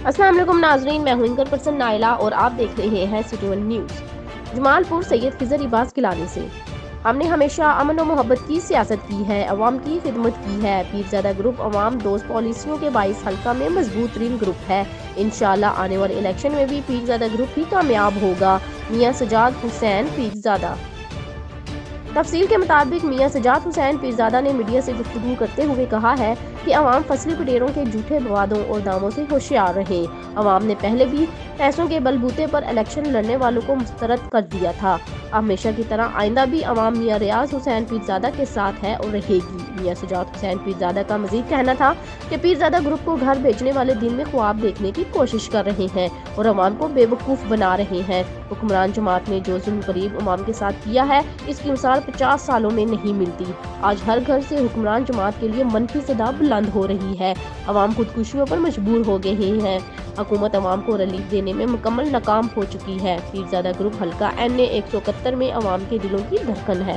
अस्सलाम वालेकुम नाजरीन, मैं हूं एंकर पर्सन नाइला और आप देख रहे हैं city one news. Jamalpur Syed Khizar Abbas Gilani से हमने हमेशा अमन और मोहब्बत की सियासत की है, अवाम की खिदमत की है। पीरजादा ग्रुप अवाम दोस्त पॉलिसियों के 22 हल्का में मजबूत तरीन ग्रुप है। इंशाल्लाह आने वाले इलेक्शन में भी पीरजादा ग्रुप ही कामयाब होगा। मियां सजाद हुसैन पीरजादा। तफसील के मुताबिक मियां सजाद हुसैन पीरजादा ने मीडिया से गुफ्तगू करते हुए कहा है कि अवाम फसली पिटेरों के झूठे वादों और दामों से होशियार रहे। अवाम ने पहले भी पैसों के बलबूते पर इलेक्शन लड़ने वालों को मुस्तरद कर दिया था। हमेशा की तरह आइंदा भी अवाम मियां रियाज हुसैन पीरजादा के साथ है और रहेगी। मियां सजाद हुसैन पीरजादा का मजीद कहना था कि पीरजादा ग्रुप को घर बेचने वाले दिन में ख्वाब देखने की कोशिश कर रहे हैं और अवाम को बेवकूफ़ बना रहे हैं। हुक्मरान जमात ने जो जुल्म गरीब अवाम के साथ किया है, इसकी मिसाल 50 सालों में नहीं मिलती। आज हर घर से हुक्मरान जमात के लिए मनफी सदा बुलंद हो रही है। अवाम खुदकुशियों पर मजबूर हो गए हैं। हुकूमत अवाम को रिलीफ देने में मुकम्मल नाकाम हो चुकी है। पीरजादा ग्रुप हल्का NA 171 में अवाम के दिलों की धड़कन है।